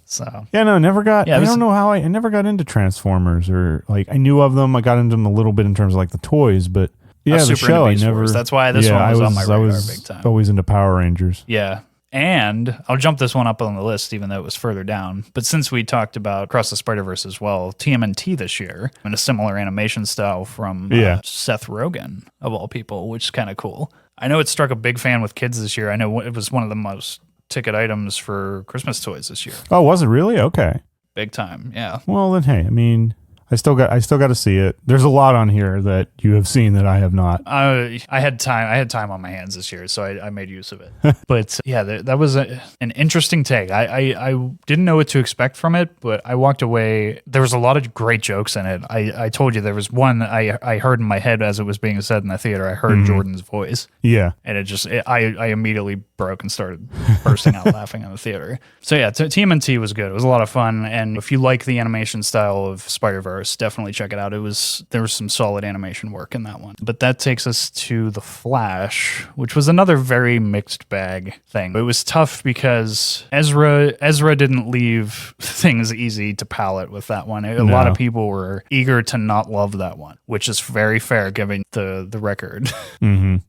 so yeah, no, never got. Yeah, I don't know how I never got into Transformers, or like I knew of them. I got into them a little bit in terms of like the toys, but yeah, the show I never. Wars. That's why this one was on my radar big time. Always into Power Rangers. Yeah. And I'll jump this one up on the list, even though it was further down. But since we talked about Across the Spider-Verse as well, TMNT this year, in a similar animation style from Seth Rogen, of all people, which is kind of cool. I know it struck a big fan with kids this year. I know it was one of the most ticket items for Christmas toys this year. Oh, was it really? Okay. Big time, yeah. Well, then, hey, I mean, I still got to see it. There's a lot on here that you have seen that I have not. I had time on my hands this year, so I made use of it. But yeah, that was an interesting take. I didn't know what to expect from it, but I walked away. There was a lot of great jokes in it. I told you there was one I heard in my head as it was being said in the theater. I heard Jordan's voice. Yeah. And I immediately broke and started bursting out laughing in the theater. So yeah, TMNT was good. It was a lot of fun. And if you like the animation style of Spider-Verse, definitely check it out. There was some solid animation work in that one. But that takes us to The Flash, which was another very mixed bag thing. It was tough because Ezra didn't leave things easy to palate with that one. A lot of people were eager to not love that one, which is very fair given the record.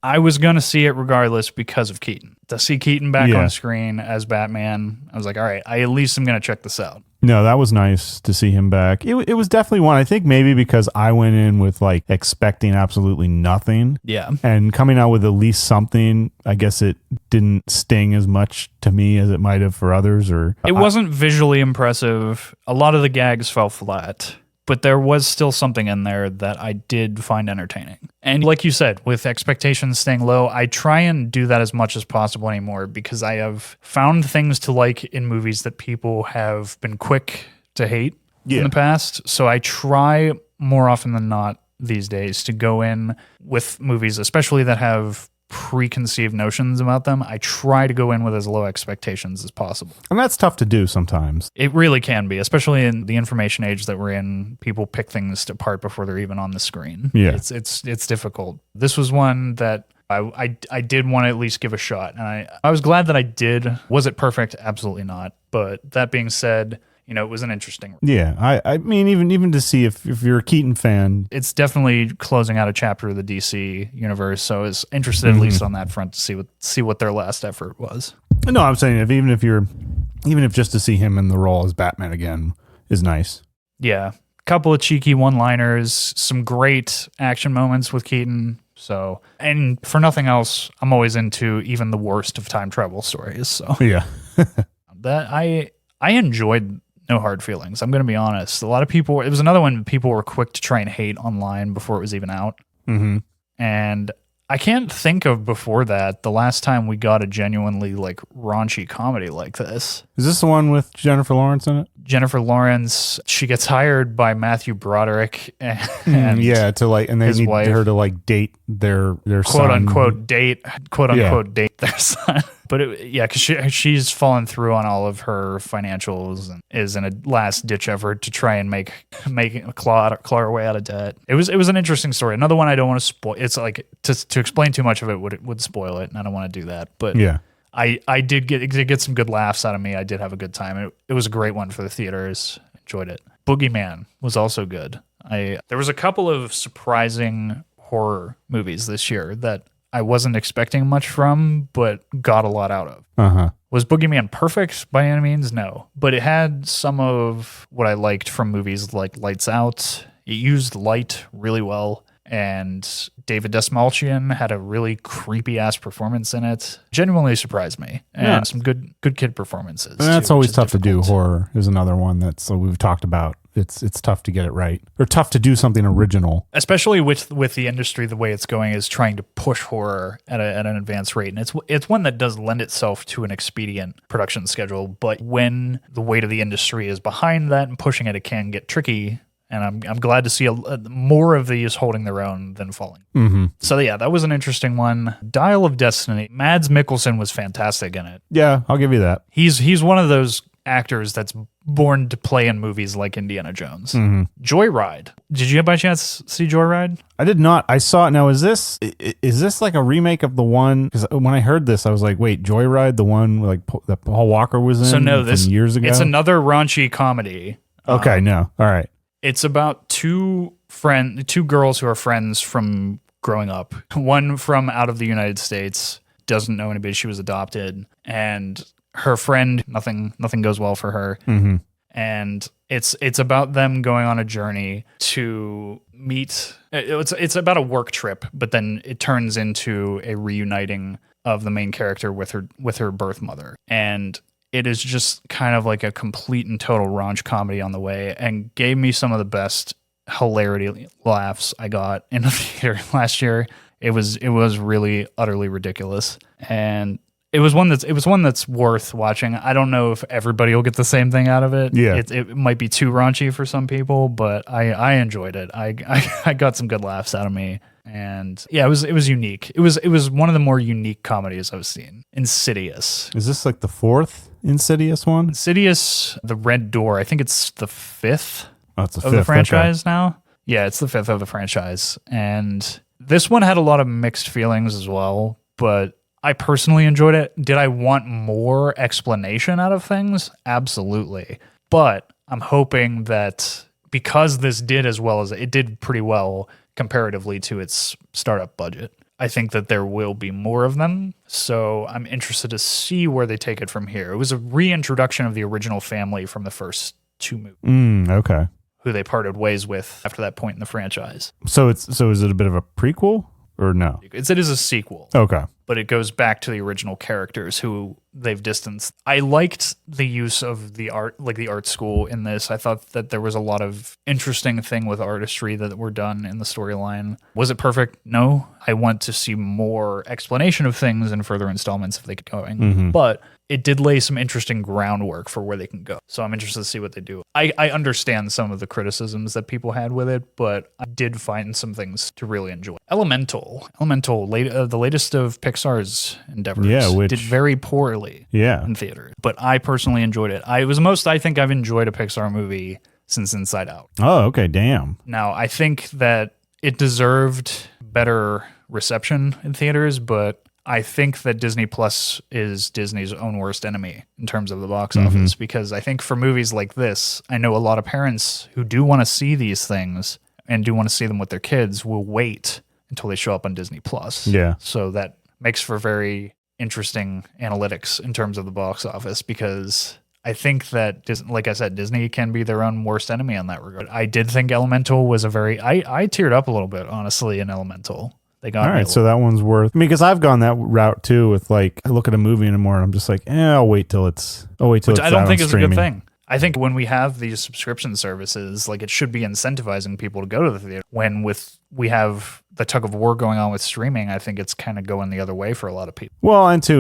I was going to see it regardless because of Keaton. To see Keaton back on screen as Batman, I was like, all right, I at least am going to check this out. No, that was nice to see him back. It was definitely one. I think maybe because I went in with like expecting absolutely nothing. Yeah. And coming out with at least something, I guess it didn't sting as much to me as it might have for others. Or it wasn't visually impressive. A lot of the gags fell flat. But there was still something in there that I did find entertaining. And like you said, with expectations staying low, I try and do that as much as possible anymore because I have found things to like in movies that people have been quick to hate in the past. So I try more often than not these days to go in with movies, especially that have preconceived notions about them. I try to go in with as low expectations as possible. And that's tough to do sometimes. It really can be, especially in the information age that we're in. People pick things apart before they're even on the screen. Yeah. It's difficult. This was one that I did want to at least give a shot. And I was glad that I did. Was it perfect? Absolutely not. But that being said, you know, it was an interesting. Yeah, I mean, even to see if you're a Keaton fan, it's definitely closing out a chapter of the DC universe. So I was interested at least on that front to see what their last effort was. No, I'm saying even if just to see him in the role as Batman again is nice. Yeah, a couple of cheeky one-liners, some great action moments with Keaton. So, and for nothing else, I'm always into even the worst of time travel stories. So yeah, that I enjoyed. No hard feelings. I'm going to be honest. A lot of people, it was another one people were quick to try and hate online before it was even out. And I can't think of before that the last time we got a genuinely like raunchy comedy like this. Is this the one with Jennifer Lawrence in it? Jennifer Lawrence, she gets hired by Matthew Broderick and they need wife, her to like date their quote son. unquote date their son. But because she's fallen through on all of her financials and is in a last ditch effort to try and make claw her way out of debt. It was an interesting story. Another one I don't want to spoil. It's like to explain too much of it would spoil it, and I don't want to do that. But yeah. I did get some good laughs out of me. I did have a good time. It was a great one for the theaters. Enjoyed it. Boogeyman was also good. There was a couple of surprising horror movies this year that I wasn't expecting much from, but got a lot out of. Was Boogeyman perfect by any means? No. But it had some of what I liked from movies like Lights Out. It used light really well. And David Dastmalchian had a really creepy-ass performance in it. Genuinely surprised me. And some good kid performances. And that's always tough to do. Horror is another one that's we've talked about. It's tough to get it right. Or tough to do something original. Especially with the industry, the way it's going is trying to push horror at an advanced rate. And it's one that does lend itself to an expedient production schedule. But when the weight of the industry is behind that and pushing it can get tricky. And I'm glad to see more of these holding their own than falling. So yeah, that was an interesting one. Dial of Destiny. Mads Mikkelsen was fantastic in it. Yeah, I'll give you that. He's one of those actors that's born to play in movies like Indiana Jones. Joyride. Did you by chance see Joyride? I did not. I saw it. Now, is this like a remake of the one? Because when I heard this, I was like, wait, Joyride, the one like that Paul Walker was in? So no, this years ago. It's another raunchy comedy. Okay, no, all right. It's about two girls who are friends from growing up. One from out of the United States, doesn't know anybody. She was adopted, and her friend, nothing goes well for her. And It's about them going on a journey to meet. It's about a work trip, but then it turns into a reuniting of the main character with her birth mother, and it is just kind of like a complete and total raunch comedy on the way, and gave me some of the best hilarity laughs I got in the theater last year. It was really utterly ridiculous, and it was one that's worth watching. I don't know if everybody will get the same thing out of it. Yeah, it might be too raunchy for some people, but I enjoyed it. I got some good laughs out of me, and yeah, it was unique. It was one of the more unique comedies I've seen. Insidious. Is this like the 4th Insidious one? Insidious, The Red Door. I think it's the 5th. Oh, it's the of 5th, the franchise now. Yeah, it's the 5th of the franchise, and this one had a lot of mixed feelings as well, but I personally enjoyed it. Did I want more explanation out of things? Absolutely. But I'm hoping that because this did as well as it did pretty well comparatively to its startup budget, I think that there will be more of them. So I'm interested to see where they take it from here. It was a reintroduction of the original family from the first 2 movies. Okay. Who they parted ways with after that point in the franchise. So is it a bit of a prequel or no? It is a sequel. Okay. But it goes back to the original characters who they've distanced. I liked the use of the art, like the art school in this. I thought that there was a lot of interesting thing with artistry that were done in the storyline. Was it perfect? No. I want to see more explanation of things in further installments if they keep going. Mm-hmm. But it did lay some interesting groundwork for where they can go. So I'm interested to see what they do. I understand some of the criticisms that people had with it, but I did find some things to really enjoy. Elemental, the latest of Pixar's endeavors, did very poorly in theater. But I personally enjoyed it. It was the most I think I've enjoyed a Pixar movie since Inside Out. Oh, okay, damn. Now, I think that it deserved better reception in theaters, but I think that Disney Plus is Disney's own worst enemy in terms of the box office, because I think for movies like this, I know a lot of parents who do want to see these things and do want to see them with their kids will wait until they show up on Disney Plus. Yeah. So that makes for very interesting analytics in terms of the box office, because I think that, like I said, Disney can be their own worst enemy in that regard. I did think Elemental was I teared up a little bit, honestly, in Elemental. They got all right, so that one's worth. I mean, because I've gone that route too. With like, I look at a movie anymore, and I'm just like, I'll wait till it's. Which I don't think is a good thing. I think when we have these subscription services, like it should be incentivizing people to go to the theater. When we have the tug of war going on with streaming, I think it's kind of going the other way for a lot of people. Well, which is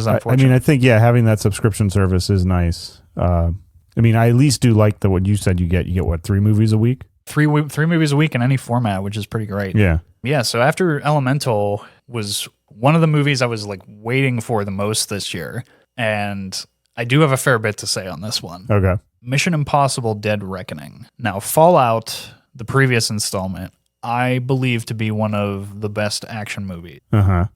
unfortunate. I mean, I think having that subscription service is nice. I mean, I at least do like what you said. You get what, 3 movies a week? 3 movies a week in any format, which is pretty great. Yeah. Yeah, so after Elemental was one of the movies I was like waiting for the most this year, and I do have a fair bit to say on this one. Okay. Mission Impossible: Dead Reckoning. Now, Fallout, the previous installment, I believe to be one of the best action movies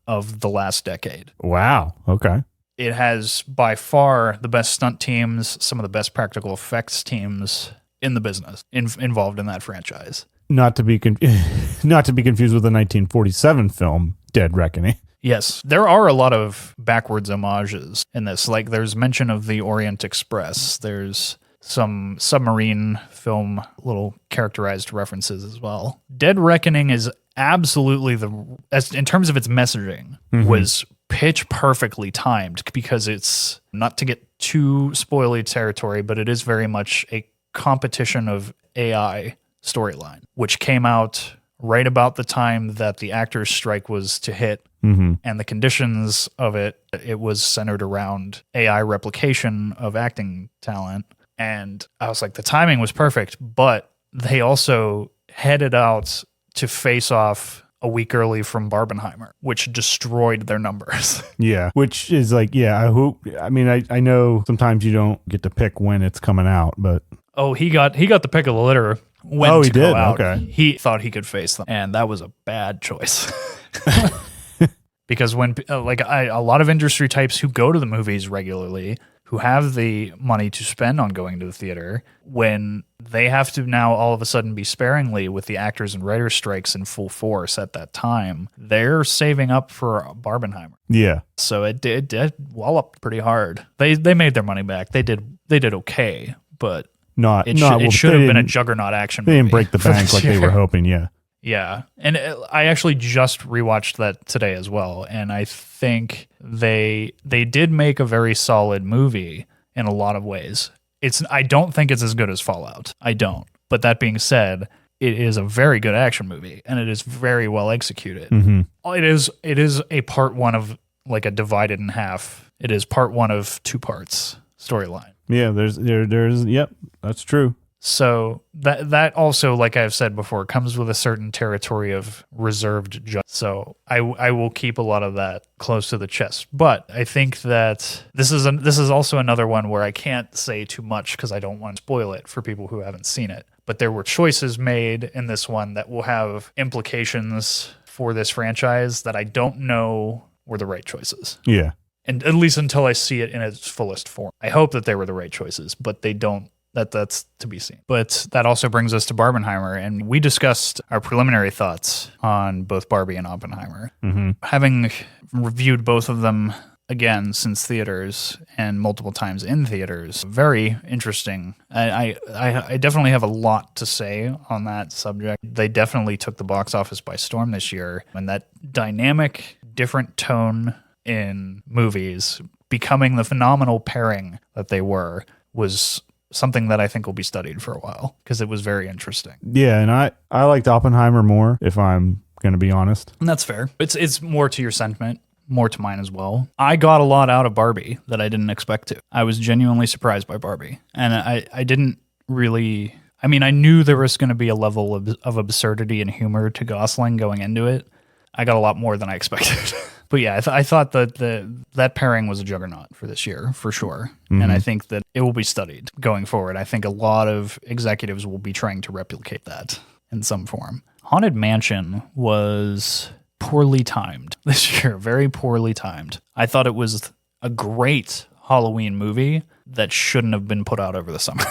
of the last decade. Wow. Okay. It has by far the best stunt teams, some of the best practical effects teams in the business involved in that franchise. Not to be confused with the 1947 film Dead Reckoning. Yes, there are a lot of backwards homages in this. Like there's mention of the Orient Express. There's some submarine film little characterized references as well. Dead Reckoning is absolutely in terms of its messaging, was pitch perfectly timed, because it's, not to get too spoily territory, but it is very much a competition of AI storyline, which came out right about the time that the actors' strike was to hit. And the conditions of it was centered around AI replication of acting talent. And I was like, the timing was perfect, but they also headed out to face off a week early from Barbenheimer, which destroyed their numbers. Yeah, which is like, I mean, I know sometimes you don't get to pick when it's coming out, but... Oh, he got the pick of the litter when he to go did? out. Okay. He thought he could face them, and that was a bad choice. Because when a lot of industry types who go to the movies regularly, who have the money to spend on going to the theater, when they have to now all of a sudden be sparingly with the actors and writers strikes in full force at that time, they're saving up for Barbenheimer. Yeah. So it did wallop pretty hard. They made their money back. They did okay, but Not It well, should have been a juggernaut action movie. They didn't break the bank like they were hoping, yeah. Yeah. And I actually just rewatched that today as well. And I think they did make a very solid movie in a lot of ways. I don't think it's as good as Fallout. I don't. But that being said, it is a very good action movie and it is very well executed. Mm-hmm. It is a part one of like a divided in half. It is part one of two parts storyline. Yeah, there's yep, that's true. So that also, like I've said before, comes with a certain territory of reserved justice. So I will keep a lot of that close to the chest. But I think that this is also another one where I can't say too much because I don't want to spoil it for people who haven't seen it. But there were choices made in this one that will have implications for this franchise that I don't know were the right choices. Yeah. And at least until I see it in its fullest form. I hope that they were the right choices, but they don't. That's to be seen. But that also brings us to Barbenheimer, and we discussed our preliminary thoughts on both Barbie and Oppenheimer. Mm-hmm. Having reviewed both of them again since theaters and multiple times in theaters, very interesting. I definitely have a lot to say on that subject. They definitely took the box office by storm this year, and that dynamic, different tone in movies becoming the phenomenal pairing that they were was something that I think will be studied for a while because it was very interesting. Yeah, and I liked Oppenheimer more, if I'm going to be honest. And that's fair. It's more to your sentiment, more to mine as well. I got a lot out of Barbie that I didn't expect to. I was genuinely surprised by Barbie. And I didn't really... I mean, I knew there was going to be a level of absurdity and humor to Gosling going into it. I got a lot more than I expected. But yeah, I thought that that pairing was a juggernaut for this year, for sure. Mm-hmm. And I think that it will be studied going forward. I think a lot of executives will be trying to replicate that in some form. Haunted Mansion was poorly timed this year, very poorly timed. I thought it was a great Halloween movie that shouldn't have been put out over the summer.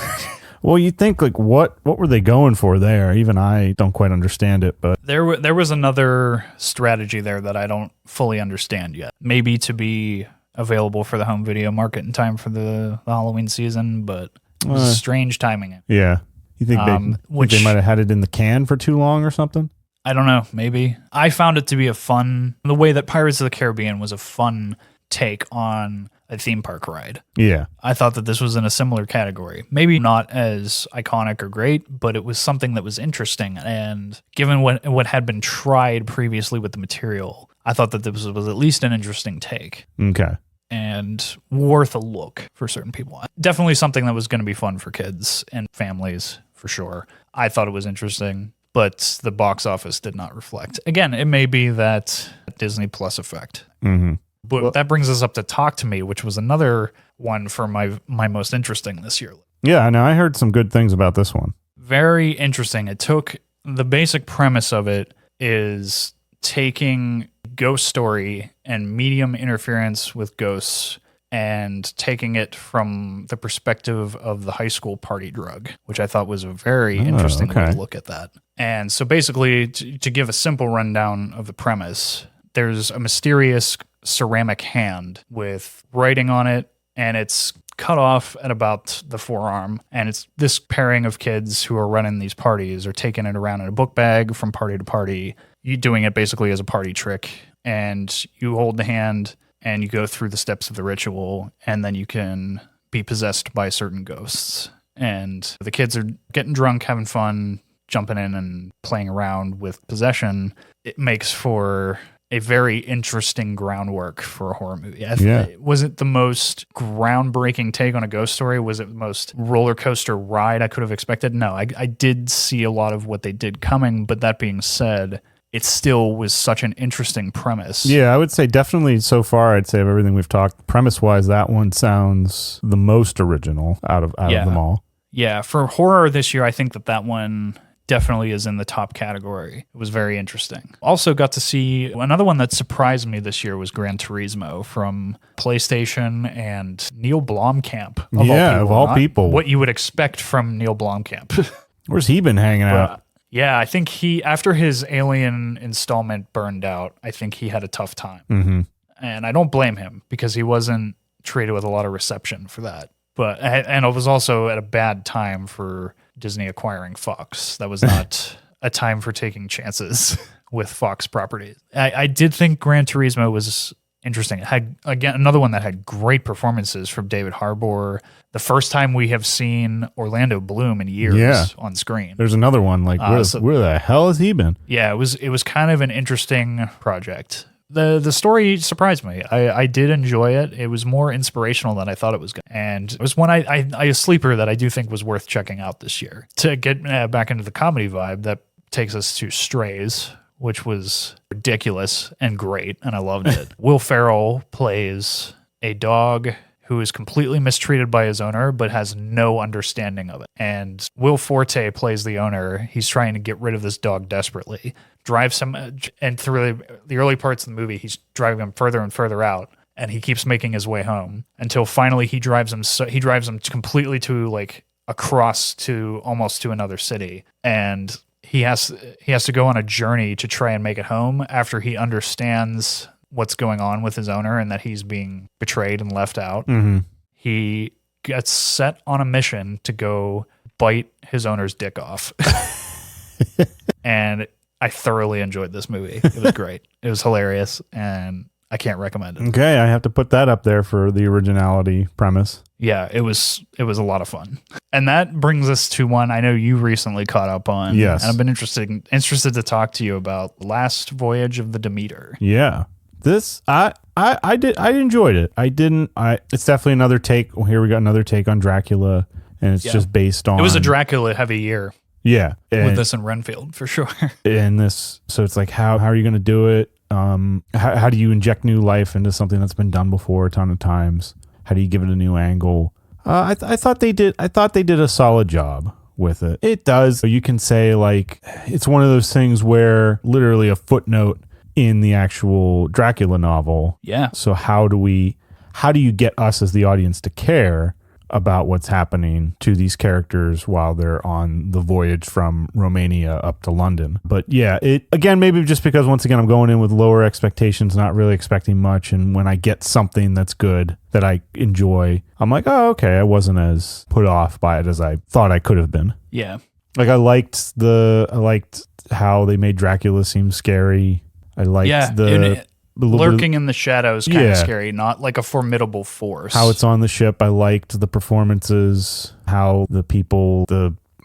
Well, you think like what were they going for there? Even I don't quite understand it, but there was another strategy there that I don't fully understand yet. Maybe to be available for the home video market in time for the Halloween season, but it was strange timing. Yeah, you think they might have had it in the can for too long or something? I don't know. Maybe I found it to be the way that Pirates of the Caribbean was a fun take on a theme park ride. Yeah. I thought that this was in a similar category. Maybe not as iconic or great, but it was something that was interesting. And given what had been tried previously with the material, I thought that this was at least an interesting take. Okay. And worth a look for certain people. Definitely something that was going to be fun for kids and families, for sure. I thought it was interesting, but the box office did not reflect. Again, it may be that Disney Plus effect. Mm-hmm. But that brings us up to Talk to Me, which was another one for my most interesting this year. Yeah, I know. I heard some good things about this one. Very interesting. The basic premise of it is taking ghost story and medium interference with ghosts and taking it from the perspective of the high school party drug, which I thought was a very interesting way to look at that. And so basically, to give a simple rundown of the premise, there's a mysterious ceramic hand with writing on it, and it's cut off at about the forearm. And it's this pairing of kids who are running these parties are taking it around in a book bag from party to party. You doing it basically as a party trick, and you hold the hand and you go through the steps of the ritual, and then you can be possessed by certain ghosts. And the kids are getting drunk, having fun, jumping in and playing around with possession. It makes for a very interesting groundwork for a horror movie. Was it the most groundbreaking take on a ghost story? Was it the most roller coaster ride I could have expected? No, I did see a lot of what they did coming, but that being said, it still was such an interesting premise. Yeah, I would say definitely so far, I'd say of everything we've talked, premise-wise, that one sounds the most original out of them all. Yeah, for horror this year, I think that one definitely is in the top category. It was very interesting. Also got to see another one that surprised me this year was Gran Turismo from PlayStation and Neil Blomkamp. Of all people. What you would expect from Neil Blomkamp. Where's he been hanging out? Yeah, I think after his Alien installment burned out, I think he had a tough time. Mm-hmm. And I don't blame him because he wasn't treated with a lot of reception for that. But and it was also at a bad time for Disney acquiring Fox. That was not a time for taking chances with Fox properties. I did think Gran Turismo was interesting. It had, again, another one that had great performances from David Harbour. The first time we have seen Orlando Bloom in years on screen. There's another one like where the hell has he been? Yeah, it was kind of an interesting project. The story surprised me. I did enjoy it. It was more inspirational than I thought it was going to. And it was one a sleeper that I do think was worth checking out this year. To get back into the comedy vibe, that takes us to Strays, which was ridiculous and great, and I loved it. Will Ferrell plays a dog who is completely mistreated by his owner, but has no understanding of it. And Will Forte plays the owner. He's trying to get rid of this dog desperately. Drives him, and through the early parts of the movie, he's driving him further and further out, and he keeps making his way home until finally he drives him completely to like across to almost to another city, and he has to go on a journey to try and make it home after he understands what's going on with his owner and that he's being betrayed and left out. Mm-hmm. He gets set on a mission to go bite his owner's dick off. And I thoroughly enjoyed this movie. It was great. It was hilarious, and I can't recommend it. Okay, I have to put that up there for the originality premise. Yeah, it was a lot of fun. And that brings us to one I know you recently caught up on. Yes. And I've been interested to talk to you about Last Voyage of the Demeter. Yeah. This I enjoyed it. It's definitely another take. Well, here we got another take on Dracula, and it's just based on. It was a Dracula heavy year. Yeah. With this in Renfield for sure. And this, so it's like how are you going to do it? How do you inject new life into something that's been done before a ton of times? How do you give it a new angle? I thought they did a solid job with it. It does. You can say like it's one of those things where literally a footnote in the actual Dracula novel. Yeah. So how do you get us as the audience to care about what's happening to these characters while they're on the voyage from Romania up to London? But yeah, it again, maybe just because once again I'm going in with lower expectations, not really expecting much, and when I get something that's good that I enjoy, I'm like, oh, okay, I wasn't as put off by it as I thought I could have been. Yeah. Like I liked how they made Dracula seem scary. I liked lurking in the shadows, kind of scary, not like a formidable force. How it's on the ship. I liked the performances, how the people,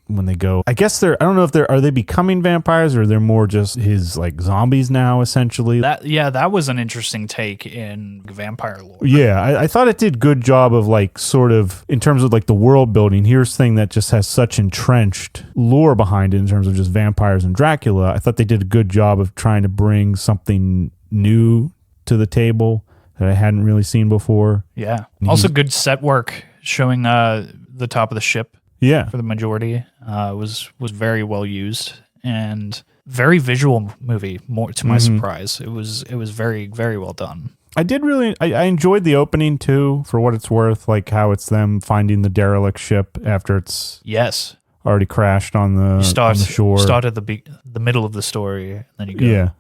when they go, I guess I don't know if are they becoming vampires or they're more just his like zombies now, essentially. That was an interesting take in vampire lore. Yeah, I thought it did good job of like sort of in terms of like the world building. Here's thing that just has such entrenched lore behind it in terms of just vampires and Dracula. I thought they did a good job of trying to bring something new to the table that I hadn't really seen before. Yeah. Also good set work showing the top of the ship. Yeah. For the majority. Was very well used and very visual movie, more to my surprise. It was very, very well done. I enjoyed the opening too, for what it's worth, like how it's them finding the derelict ship after it's already crashed on the shore. Start at the middle of the story, and then you go. Yeah.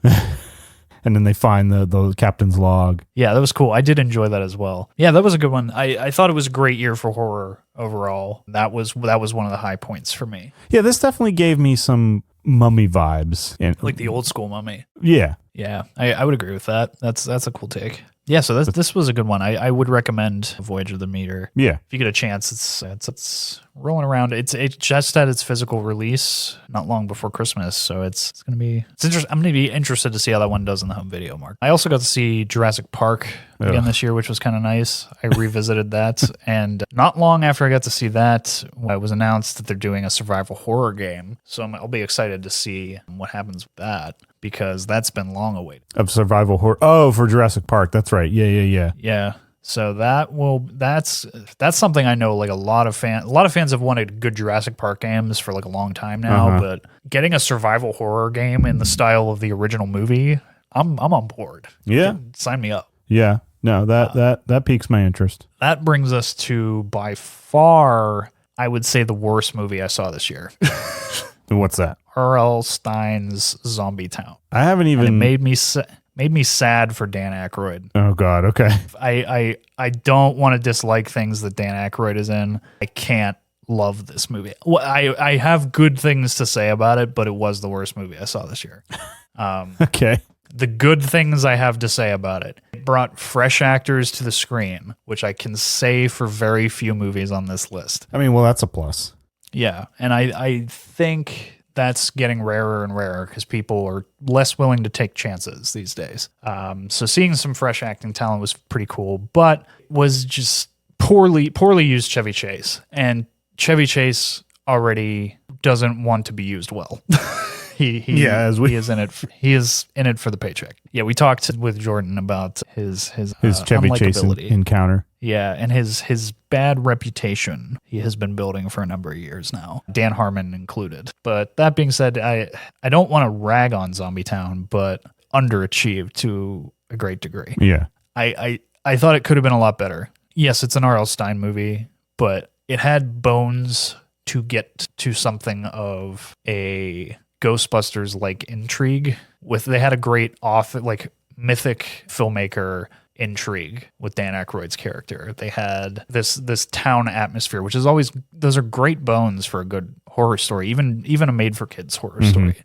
And then they find the captain's log. Yeah, that was cool. I did enjoy that as well. Yeah, that was a good one. I thought it was a great year for horror overall. That was one of the high points for me. Yeah, this definitely gave me some Mummy vibes. Like the old school Mummy. Yeah. Yeah, I would agree with that. That's a cool take. Yeah, so this was a good one. I would recommend Voyage of the Meter. Yeah. If you get a chance, it's rolling around. It's just had its physical release not long before Christmas, so it's gonna be interesting. I'm gonna be interested to see how that one does in the home video market. I also got to see Jurassic Park again this year, which was kind of nice. I revisited that, and not long after I got to see that, it was announced that they're doing a survival horror game. So I'll be excited to see what happens with that, because that's been long awaited. Of survival horror. Oh, for Jurassic Park. That's right. Yeah. Yeah. So that's something I know like a lot of fans have wanted good Jurassic Park games for like a long time now, but getting a survival horror game in the style of the original movie, I'm on board. Yeah. Sign me up. Yeah. No, that piques my interest. That brings us to by far, I would say, the worst movie I saw this year. What's that? R.L. Stein's Zombie Town. I haven't even... And it made me sad for Dan Aykroyd. Oh God. Okay. I don't want to dislike things that Dan Aykroyd is in. I can't love this movie. Well, I have good things to say about it, but it was the worst movie I saw this year. Okay. The good things I have to say about it brought fresh actors to the screen, which I can say for very few movies on this list. I mean, well, that's a plus. Yeah, and I think that's getting rarer and rarer because people are less willing to take chances these days. So seeing some fresh acting talent was pretty cool, but was just poorly used Chevy Chase. And Chevy Chase already doesn't want to be used well. He is in it. He is in it for the paycheck. Yeah, we talked with Jordan about his Chevy Chase encounter. Yeah, and his bad reputation he has been building for a number of years now, Dan Harmon included. But that being said, I don't want to rag on Zombie Town, but underachieved to a great degree. Yeah, I thought it could have been a lot better. Yes, it's an R.L. Stine movie, but it had bones to get to something of a Ghostbusters like intrigue. They had a great mythic filmmaker intrigue with Dan Aykroyd's character. They had this town atmosphere, which is always, those are great bones for a good horror story, even a made for kids horror story.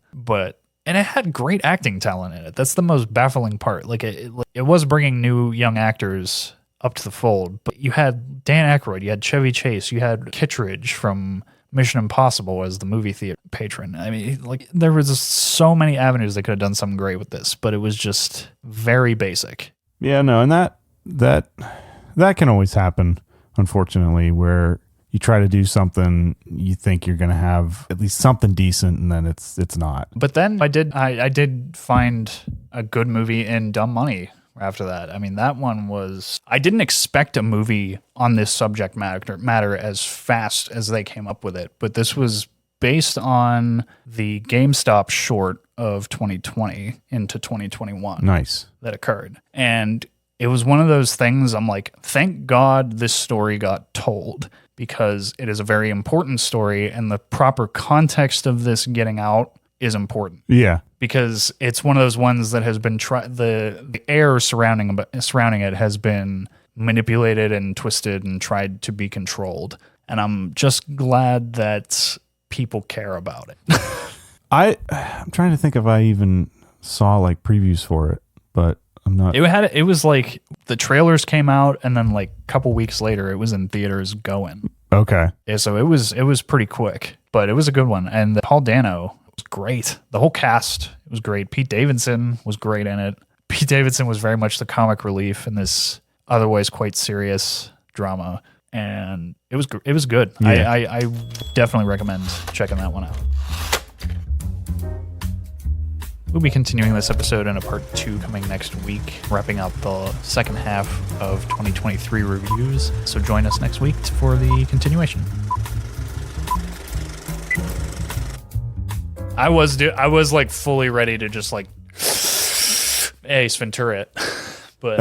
And it had great acting talent in it. That's the most baffling part. Like it was bringing new young actors up to the fold, but you had Dan Aykroyd, you had Chevy Chase, you had Kittredge from Mission Impossible as the movie theater patron. I mean, like, there was just so many avenues they could have done something great with this, but it was just very basic. Yeah, no, and that can always happen, unfortunately, where you try to do something, you think you're going to have at least something decent, and then it's not. But then I did find a good movie in Dumb Money after that. I mean, that one was, I didn't expect a movie on this subject matter as fast as they came up with it, but this was based on the GameStop short of 2020 into 2021. Nice. That occurred. And it was one of those things I'm like, thank God this story got told, because it is a very important story and the proper context of this getting out is important. Yeah. Because it's one of those ones that has been the air surrounding it has been manipulated and twisted and tried to be controlled. And I'm just glad that people care about it. I'm trying to think if I even saw like previews for it, but I'm not. It was like the trailers came out and then like a couple weeks later it was in theaters going. Okay. Yeah, so it was pretty quick, but it was a good one. And Paul Dano was great. The whole cast was great. Pete Davidson was great in it. Pete Davidson was very much the comic relief in this otherwise quite serious drama, and it was good. Yeah. I definitely recommend checking that one out. We'll be continuing this episode in a part 2 coming next week, wrapping up the second half of 2023 reviews. So join us next week for the continuation. I was like fully ready to just like Ace Ventura it, but